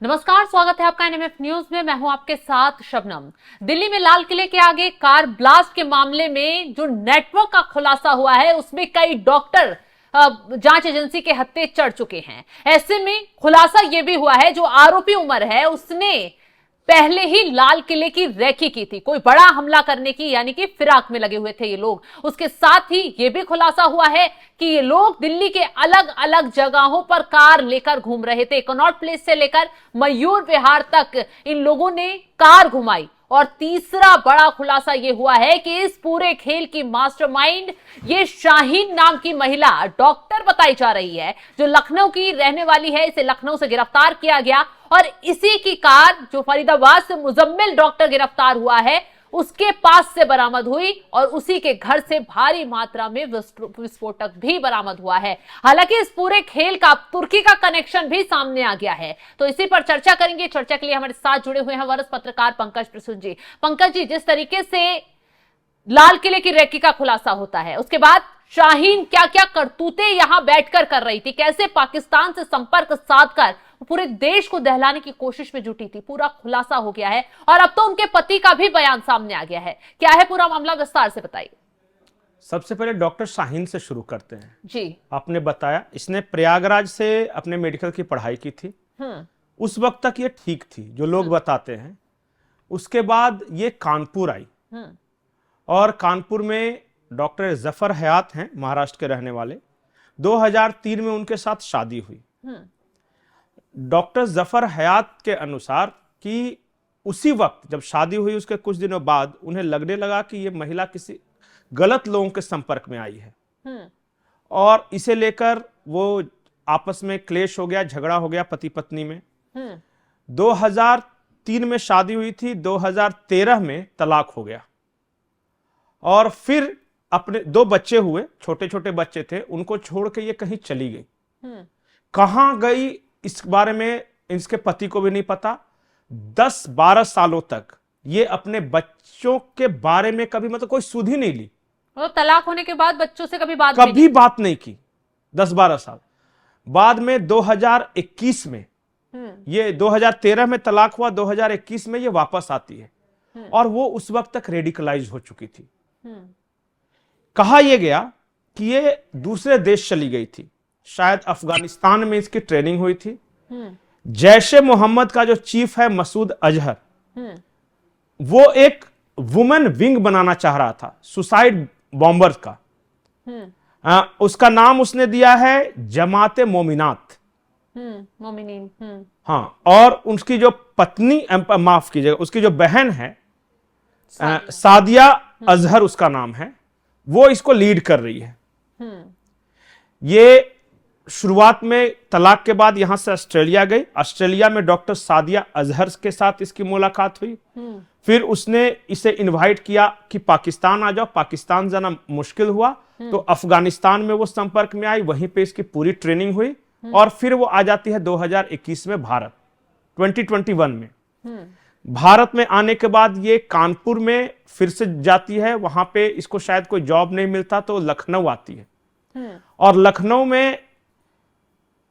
नमस्कार, स्वागत है आपका एनएमएफ न्यूज में। मैं हूं आपके साथ शबनम। दिल्ली में लाल किले के आगे कार ब्लास्ट के मामले में जो नेटवर्क का खुलासा हुआ है उसमें कई डॉक्टर जांच एजेंसी के हत्थे चढ़ चुके हैं। ऐसे में खुलासा यह भी हुआ है जो आरोपी उमर है उसने पहले ही लाल किले की रेकी की थी, कोई बड़ा हमला करने की, यानी कि फिराक में लगे हुए थे ये लोग। उसके साथ ही यह भी खुलासा हुआ है कि ये लोग दिल्ली के अलग अलग जगहों पर कार लेकर घूम रहे थे। कनॉट प्लेस से लेकर मयूर विहार तक इन लोगों ने कार घुमाई। और तीसरा बड़ा खुलासा यह हुआ है कि इस पूरे खेल की मास्टरमाइंड ये शाहीन नाम की महिला डॉक्टर बताई जा रही है, जो लखनऊ की रहने वाली है। इसे लखनऊ से गिरफ्तार किया गया और इसी की कार जो फरीदाबाद से मुजम्मिल डॉक्टर गिरफ्तार हुआ है उसके पास से बरामद हुई और उसी के घर से भारी मात्रा में विस्फोटक भी बरामद हुआ है। हालांकि इस पूरे खेल का तुर्की का कनेक्शन भी सामने आ गया है, तो इसी पर चर्चा करेंगे। चर्चा के लिए हमारे साथ जुड़े हुए हैं वरिष्ठ पत्रकार पंकज प्रसून जी। पंकज जी, जिस तरीके से लाल किले की रेकी का खुलासा होता है उसके बाद शाहीन क्या क्या करतूतें यहां बैठकर कर रही थी, कैसे पाकिस्तान से संपर्क साधकर पूरे देश को दहलाने की कोशिश में जुटी थी, पूरा खुलासा हो गया है और अब तो उनके पति का भी बयान सामने आ गया है। क्या है पूरा मामला, विस्तार से बताइए। सबसे पहले डॉक्टर शाहीन से शुरू करते हैं जी। आपने बताया इसने प्रयागराज से अपने मेडिकल की पढ़ाई की थी। उस वक्त तक ये ठीक थी जो लोग बताते हैं। उसके बाद ये कानपुर आई और कानपुर में डॉक्टर जफर हयात हैं, महाराष्ट्र के रहने वाले। 2003 में उनके साथ शादी हुई। डॉक्टर जफर हयात के अनुसार कि उसी वक्त जब शादी हुई उसके कुछ दिनों बाद उन्हें लगने लगा कि ये महिला किसी गलत लोगों के संपर्क में आई है और इसे लेकर वो आपस में क्लेश हो गया, झगड़ा हो गया पति पत्नी में। 2003 में शादी हुई थी, 2013 में तलाक हो गया और फिर अपने 2 बच्चे हुए, छोटे छोटे बच्चे थे, उनको छोड़ के ये कहीं चली गई। कहां गई इस बारे में इसके पति को भी नहीं पता। 10-12 सालों तक ये अपने बच्चों के बारे में कभी मतलब कोई सुध ही नहीं ली। तो तलाक होने के बाद बच्चों से कभी बात नहीं की 10-12 साल बाद में 2021 में ये 2013 में तलाक हुआ, 2021 में ये वापस आती है और वो उस वक्त तक रेडिकलाइज हो चुकी थी। कहा यह गया कि ये दूसरे देश चली गई थी, शायद अफगानिस्तान में इसकी ट्रेनिंग हुई थी। जैश-ए मोहम्मद का जो चीफ है मसूद अजहर, वो एक वुमेन विंग बनाना चाह रहा था सुसाइड बॉम्बर्स का। उसका नाम उसने दिया है जमाते मोमिनात। मोमिनीन। हाँ, और उसकी जो पत्नी, माफ कीजिएगा, उसकी जो बहन है सादिया अजहर उसका नाम है, वो इसको लीड कर रही है। ये शुरुआत में तलाक के बाद यहां से ऑस्ट्रेलिया गई। ऑस्ट्रेलिया में डॉक्टर सादिया अजहर के साथ इसकी मुलाकात हुई। फिर उसने इसे इनवाइट किया कि पाकिस्तान आ जाओ। पाकिस्तान जाना मुश्किल हुआ तो अफगानिस्तान में वो संपर्क में आई, वहीं पे इसकी पूरी ट्रेनिंग हुई और फिर वो आ जाती है 2021 में भारत, 2021 में। भारत में आने के बाद ये कानपुर में फिर से जाती है, वहां पे इसको शायद कोई जॉब नहीं मिलता तो लखनऊ आती है और लखनऊ में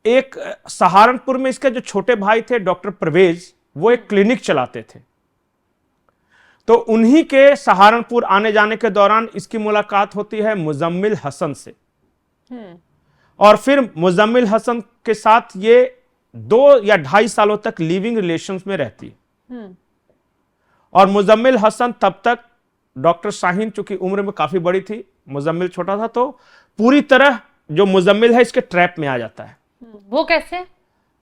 एक सहारनपुर में इसके जो छोटे भाई थे डॉक्टर परवेज, वो एक क्लिनिक चलाते थे। तो उन्हीं के सहारनपुर आने जाने के दौरान इसकी मुलाकात होती है मुजम्मिल हसन से और फिर मुजम्मिल हसन के साथ ये 2 या 2.5 सालों तक लिविंग रिलेशंस में रहती है। और मुजम्मिल हसन तब तक, डॉक्टर शाहीन चूंकि उम्र में काफी बड़ी थी, मुजम्मिल छोटा था, तो पूरी तरह जो मुजम्मिल है इसके ट्रैप में आ जाता है। वो कैसे?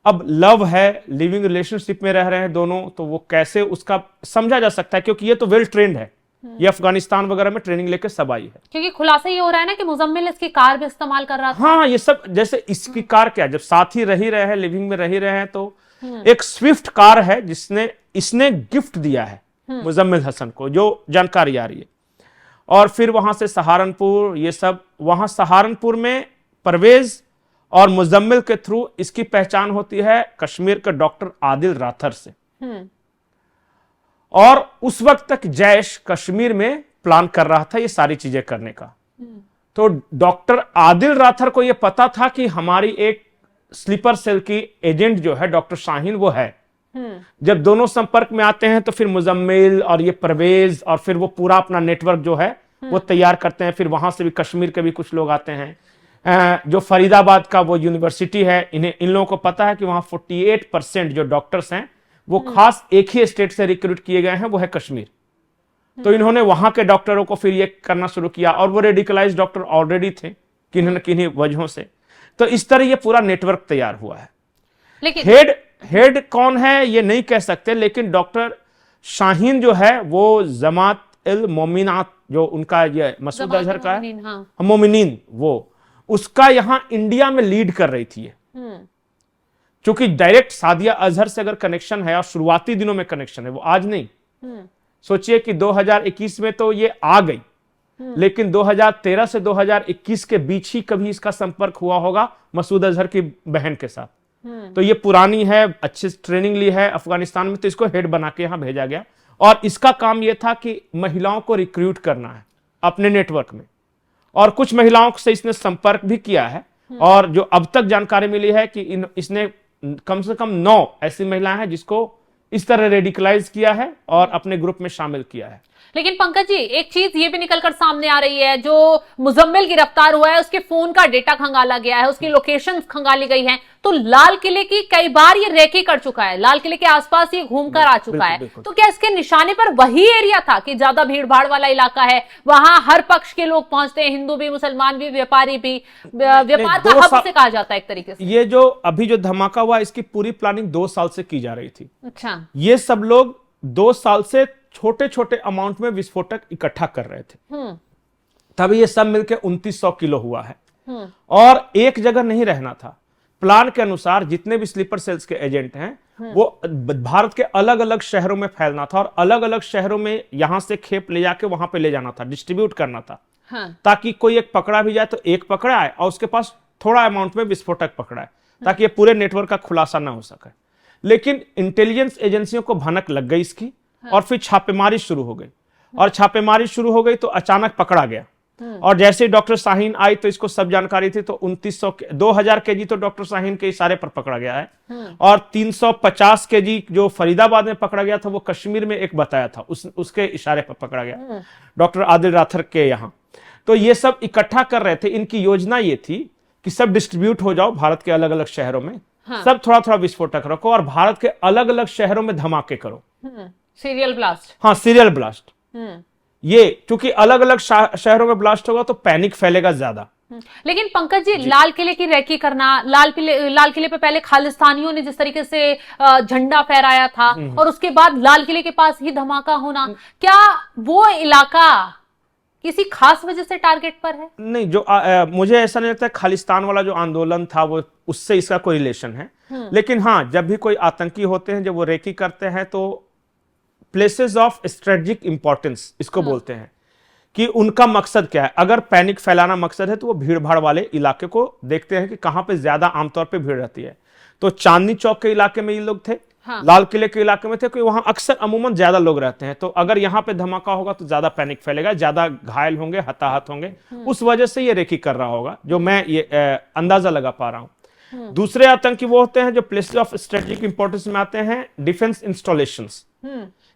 अब लव है, लिविंग रिलेशनशिप में रह रहे हैं दोनों, तो वो कैसे उसका समझा जा सकता है क्योंकि ये तो वेल ट्रेंड है, ये अफगानिस्तान वगैरह में ट्रेनिंग लेकर सब आई है। क्योंकि खुलासा ये हो रहा है ना कि मुजम्मिल इसकी कार भी इस्तेमाल कर रहा था। हाँ, ये सब जैसे इसकी कार क्या, जब साथ ही रह ही रहे हैं, लिविंग में रह ही रहे हैं, तो एक स्विफ्ट कार है जिसने इसने गिफ्ट दिया है मुजम्मिल हसन को, जो जानकारी आ रही है। और फिर वहां से सहारनपुर, ये सब, वहां सहारनपुर में परवेज और मुजम्मिल के थ्रू इसकी पहचान होती है कश्मीर के डॉक्टर आदिल राथर से। और उस वक्त तक जैश कश्मीर में प्लान कर रहा था ये सारी चीजें करने का। तो डॉक्टर आदिल राथर को यह पता था कि हमारी एक स्लीपर सेल की एजेंट जो है डॉक्टर शाहीन वो है, जब दोनों संपर्क में आते हैं तो फिर मुजम्मिल और ये परवेज और फिर वो पूरा अपना नेटवर्क जो है वो तैयार करते हैं। फिर वहां से भी कश्मीर के भी कुछ लोग आते हैं। जो फरीदाबाद का वो यूनिवर्सिटी है, इन लोगों को पता है कि वहां 48% जो डॉक्टर्स हैं वो खास एक ही स्टेट से रिक्रूट किए गए हैं, वो है कश्मीर। तो इन्होंने वहां के डॉक्टरों को फिर ये करना शुरू किया, और वो रेडिकलाइज डॉक्टर ऑलरेडी थे किन्हीं न किन्हीं वजहों से। तो इस तरह ये पूरा नेटवर्क तैयार हुआ है। लेकिन हेड कौन है ये नहीं कह सकते, लेकिन डॉक्टर शाहीन जो है वो जमात इल मोमिनात, जो उनका ये मसूद अजहर का है, मोमिनीन, वो उसका यहां इंडिया में लीड कर रही थी। चूंकि डायरेक्ट सादिया अजहर से अगर कनेक्शन है और शुरुआती दिनों में कनेक्शन है, वो आज नहीं। सोचिए कि 2021 में तो ये आ गई, लेकिन 2013 से 2021 के बीच ही कभी इसका संपर्क हुआ होगा मसूद अजहर की बहन के साथ। तो ये पुरानी है, अच्छी ट्रेनिंग ली है अफगानिस्तान में, तो इसको हेड बना के यहां भेजा गया। और इसका काम यह था कि महिलाओं को रिक्रूट करना है अपने नेटवर्क में, और कुछ महिलाओं से इसने संपर्क भी किया है। और जो अब तक जानकारी मिली है कि इसने कम से कम 9 ऐसी महिलाएं हैं जिसको इस तरह रेडिकलाइज किया है और अपने ग्रुप में शामिल किया है। लेकिन पंकज जी, एक चीज ये भी निकलकर सामने आ रही है, जो मुजम्मिल गिरफ्तार हुआ है उसके फोन का डेटा खंगाला गया है, उसकी लोकेशन खंगाली गई है। तो लाल किले की कई बार ये रेकी कर चुका है, लाल किले के आसपास ये घूमकर आ चुका है। तो क्या इसके निशाने पर वही एरिया था कि ज्यादा भीड़ भाड़ वाला इलाका है, वहां हर पक्ष के लोग पहुंचते हैं, हिंदू भी, मुसलमान भी, व्यापारी भी, व्यापार का हब से कहा जाता है एक तरीके से। ये जो अभी जो धमाका हुआ, इसकी पूरी प्लानिंग 2 साल से की जा रही थी। अच्छा। ये सब लोग 2 साल से छोटे छोटे अमाउंट में विस्फोटक इकट्ठा कर रहे थे, तभी ये सब मिलकर 2900 किलो हुआ है। और एक जगह नहीं रहना था। प्लान के अनुसार जितने भी स्लीपर सेल्स के एजेंट हैं वो भारत के अलग अलग शहरों में फैलना था, और अलग अलग शहरों में यहां से खेप ले जाके वहां पे ले जाना था, डिस्ट्रीब्यूट करना था। ताकि कोई एक पकड़ा भी जाए तो एक पकड़ा है और उसके पास थोड़ा अमाउंट में विस्फोटक पकड़ा है, ताकि ये पूरे नेटवर्क का खुलासा ना हो सके। लेकिन इंटेलिजेंस एजेंसियों को भनक लग गई इसकी, और फिर छापेमारी शुरू हो गई। और छापेमारी शुरू हो गई तो अचानक पकड़ा गया। और जैसे डॉक्टर शाहीन आई तो इसको सब जानकारी थी, तो 2000 केजी तो डॉक्टर शाहीन के इशारे पर पकड़ा गया है। और 350 केजी जो फरीदाबाद में पकड़ा गया था वो कश्मीर में एक बताया था, उसके इशारे पर पकड़ा गया डॉक्टर आदिल राथर के यहाँ। तो ये सब इकट्ठा कर रहे थे। इनकी योजना ये थी कि सब डिस्ट्रीब्यूट हो जाओ भारत के अलग अलग शहरों में, सब थोड़ा थोड़ा विस्फोटक रखो और भारत के अलग अलग शहरों में धमाके करो। Serial blast. हाँ, सीरियल ब्लास्ट। ये क्योंकि अलग अलग शहरों में ब्लास्ट होगा तो पैनिक फैलेगा ज्यादा। लेकिन पंकज जी, लाल किले की रैकी करना, लाल किले पे पहले खालिस्तानियों ने जिस तरीके से झंडा फहराया था और उसके बाद लाल किले के पास ही धमाका होना, क्या वो इलाका किसी खास वजह से टारगेट पर है? नहीं, जो मुझे ऐसा नहीं लगता है खालिस्तान वाला जो आंदोलन था वो उससे इसका कोई रिलेशन है। लेकिन हाँ, जब भी कोई आतंकी होते हैं, जब वो रेकी करते हैं तो प्लेसेस ऑफ स्ट्रेटेजिक इंपॉर्टेंस इसको बोलते हैं, कि उनका मकसद क्या है। अगर पैनिक फैलाना मकसद है तो वो भीड़ भाड़ वाले इलाके को देखते हैं कि कहां पे ज्यादा आमतौर पे भीड़ रहती है। तो चांदनी चौक के इलाके में ये लोग थे, लाल किले के इलाके में थे, क्योंकि वहां अक्सर अमूमन ज्यादा लोग रहते हैं। तो अगर यहां पे धमाका होगा तो ज्यादा पैनिक फैलेगा, ज्यादा घायल होंगे, हताहत होंगे, उस वजह से ये रेकी कर रहा होगा, जो मैं ये अंदाजा लगा पा रहा हूं। दूसरे आतंकी वो होते हैं जो प्लेसेस ऑफ स्ट्रेटेजिक इंपॉर्टेंस में आते हैं, डिफेंस इंस्टॉलेशंस,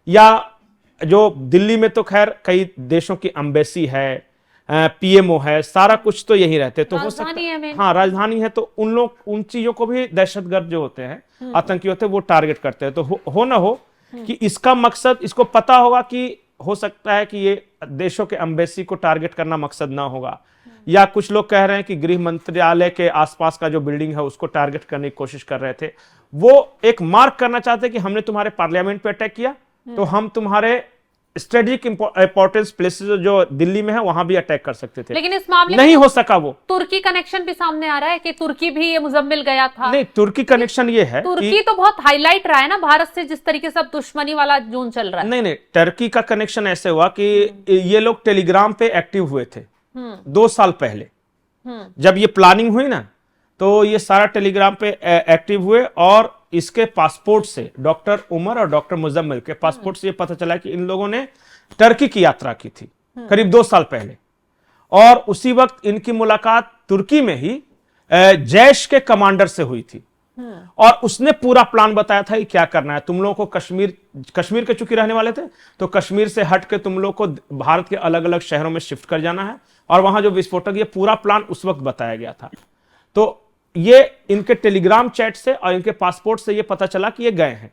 या जो दिल्ली में तो खैर कई देशों की एम्बेसी है, पीएमओ है, सारा कुछ तो यही रहते। तो हो सकता है, हाँ, राजधानी है, तो उन लोग उन चीजों को भी दहशतगर्द जो होते हैं, आतंकी होते हैं, वो टारगेट करते हैं। तो हो ना हो कि इसका मकसद, इसको पता होगा कि हो सकता है कि ये देशों के एम्बेसी को टारगेट करना मकसद ना होगा, या कुछ लोग कह रहे हैं कि गृह मंत्रालय के आसपास का जो बिल्डिंग है उसको टारगेट करने की कोशिश कर रहे थे। वो एक मार्क करना चाहते कि हमने तुम्हारे पार्लियामेंट पे अटैक किया तो हम तुम्हारे स्ट्रेटेजिक इंपॉर्टेंस प्लेसेस जो दिल्ली में है वहां भी अटैक कर सकते थे। लेकिन इस मामले नहीं हो सका। वो तुर्की कनेक्शन भी सामने आ रहा है कि तुर्की भी ये मुजम्मिल गया था। नहीं, तुर्की कनेक्शन ये है, तुर्की तो बहुत हाईलाइट रहा है ना भारत से, जिस तरीके से अब दुश्मनी वाला जोन चल रहा है। नहीं, तुर्की का कनेक्शन ऐसे हुआ कि ये लोग टेलीग्राम पे एक्टिव हुए थे 2 साल पहले। जब ये प्लानिंग हुई ना, तो ये सारा टेलीग्राम पे एक्टिव हुए, और इसके पासपोर्ट से, डॉक्टर उमर और डॉक्टर मुजम्मिल के पासपोर्ट से ये पता चला कि इन लोगों ने टर्की की यात्रा की थी करीब 2 साल पहले। और उसी वक्त इनकी मुलाकात तुर्की में ही जैश के कमांडर से हुई थी, और उसने पूरा प्लान बताया था कि क्या करना है। तुम लोगों को कश्मीर के चूंकि रहने वाले थे, तो कश्मीर से हट के तुम लोग को भारत के अलग अलग शहरों में शिफ्ट कर जाना है, और वहां जो विस्फोटक, ये पूरा प्लान उस वक्त बताया गया था। तो ये इनके टेलीग्राम चैट से और इनके पासपोर्ट से ये पता चला कि ये गए हैं।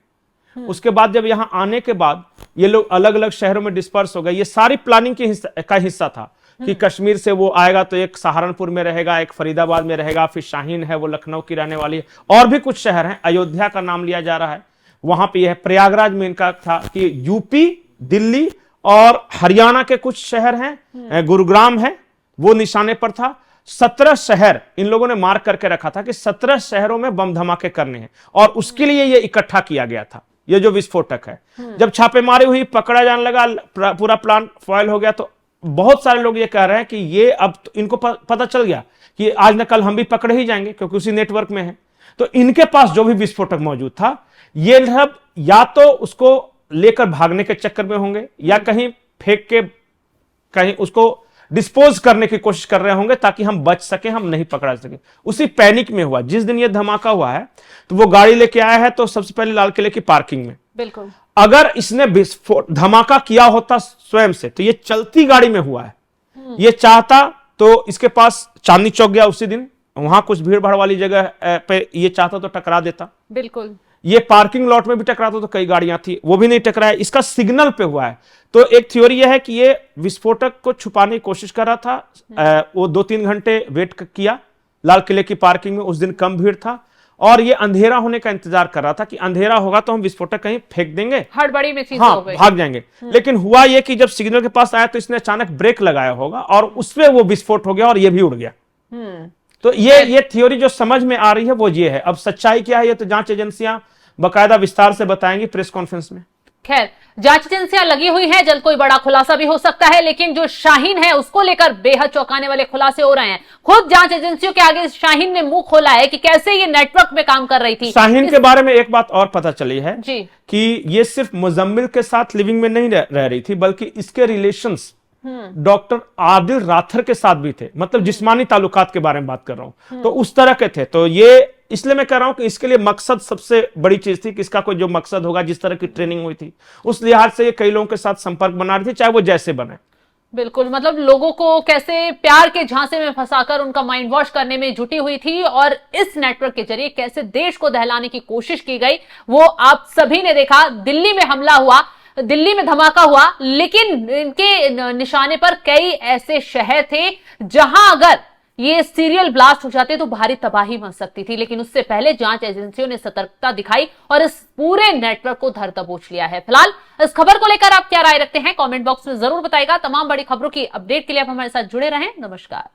उसके बाद जब यहां आने के बाद ये लोग अलग अलग शहरों में डिस्पर्स हो गए। ये सारी प्लानिंग का हिस्सा था कि कश्मीर से वो आएगा तो एक सहारनपुर में रहेगा, एक फरीदाबाद में रहेगा, फिर शाहीन है वो लखनऊ की रहने वाली है, और भी कुछ शहर हैं। अयोध्या का नाम लिया जा रहा है, वहां पे यह प्रयागराज में इनका था कि यूपी, दिल्ली और हरियाणा के कुछ शहर हैं, गुरुग्राम है वो निशाने पर था। 17 शहर इन लोगों ने मार्क करके रखा था कि 17 शहरों में बम धमाके करने हैं, और उसके लिए ये इकट्ठा किया गया था। ये जो विस्फोटक है, जब छापेमारी हुई, पकड़ा जाने लगा, पूरा प्लान फॉइल हो गया, तो बहुत सारे लोग ये कह रहे हैं कि ये अब तो इनको पता चल गया कि आज न कल हम भी पकड़े ही जाएंगे, क्योंकि उसी नेटवर्क में है। तो इनके पास जो भी विस्फोटक मौजूद था, ये सब या तो उसको लेकर भागने के चक्कर में होंगे, या कहीं फेंक के कहीं उसको डिस्पोज करने की कोशिश कर रहे होंगे ताकि हम बच सके, हम नहीं पकड़ा सके। उसी पैनिक में हुआ। जिस दिन ये धमाका हुआ है तो वो गाड़ी लेके आया है, तो सबसे पहले लाल किले की पार्किंग में। बिल्कुल। अगर इसने धमाका किया होता स्वयं से, तो ये चलती गाड़ी में हुआ है। ये चाहता तो इसके पास चांदनी चौक गया उसी दिन, वहां कुछ भीड़ भाड़ वाली जगह पे ये चाहता तो टकरा देता। बिल्कुल। ये पार्किंग लॉट में भी टकराता तो कई गाड़ियां थी, वो भी नहीं टकराया। इसका सिग्नल पे हुआ है। तो एक थ्योरी यह है कि ये विस्फोटक को छुपाने की कोशिश कर रहा था। वो 2-3 घंटे वेट किया लाल किले की पार्किंग में। उस दिन कम भीड़ था, और ये अंधेरा होने का इंतजार कर रहा था कि अंधेरा होगा तो हम विस्फोटक कहीं फेंक देंगे, हड़बड़ी में चीजें हाँ, हो गई, भाग जाएंगे। लेकिन हुआ ये कि जब सिग्नल के पास आया तो इसने अचानक ब्रेक लगाया होगा, और उसमें वो विस्फोट हो गया और ये भी उड़ गया। तो ये थ्योरी जो समझ में आ रही है वो ये है। अब सच्चाई क्या है, ये तो जांच एजेंसियां बकायदा विस्तार से बताएंगी प्रेस कॉन्फ्रेंस में। खैर, जांच एजेंसियां लगी हुई हैं, जल्द कोई बड़ा खुलासा भी हो सकता है, लेकिन जो शाहीन है उसको लेकर बेहद चौंकाने वाले खुलासे हो रहे हैं। खुद जांच एजेंसियों के आगे शाहीन ने मुंह खोला है कि कैसे ये नेटवर्क में काम कर रही थी। शाहीन के बारे में एक बात और पता चली है जी, कि ये सिर्फ मुजम्मिल के साथ लिविंग में नहीं रह रही थी, बल्कि इसके रिलेशंस डॉक्टर आदिल राथर के साथ भी थे। मतलब जिस्मानी ताल्लुकात के बारे में बात कर रहा हूं, तो उस तरह के थे। तो ये इसलिए मैं कह रहा हूं कि इसके लिए मकसद सबसे बड़ी चीज थी कि इसका कोई जो मकसद होगा, जिस तरह की ट्रेनिंग हुई थी, उस लिहाज से ये कई लोगों के साथ संपर्क बना रही थी, चाहे वो जैसे बने। बिल्कुल। मतलब लोगों को कैसे प्यार के झांसे में फंसाकर उनका माइंड वॉश करने में जुटी हुई थी, और इस नेटवर्क के जरिए कैसे देश को दहलाने की कोशिश की गई, वो आप सभी ने देखा। दिल्ली में हमला हुआ, दिल्ली में धमाका हुआ, लेकिन इनके निशाने पर कई ऐसे शहर थे जहां अगर ये सीरियल ब्लास्ट हो जाते तो भारी तबाही मच सकती थी। लेकिन उससे पहले जांच एजेंसियों ने सतर्कता दिखाई और इस पूरे नेटवर्क को धर दबोच लिया है। फिलहाल इस खबर को लेकर आप क्या राय रखते हैं, कमेंट बॉक्स में जरूर बताइएगा। तमाम बड़ी खबरों की अपडेट के लिए आप हमारे साथ जुड़े रहें। नमस्कार।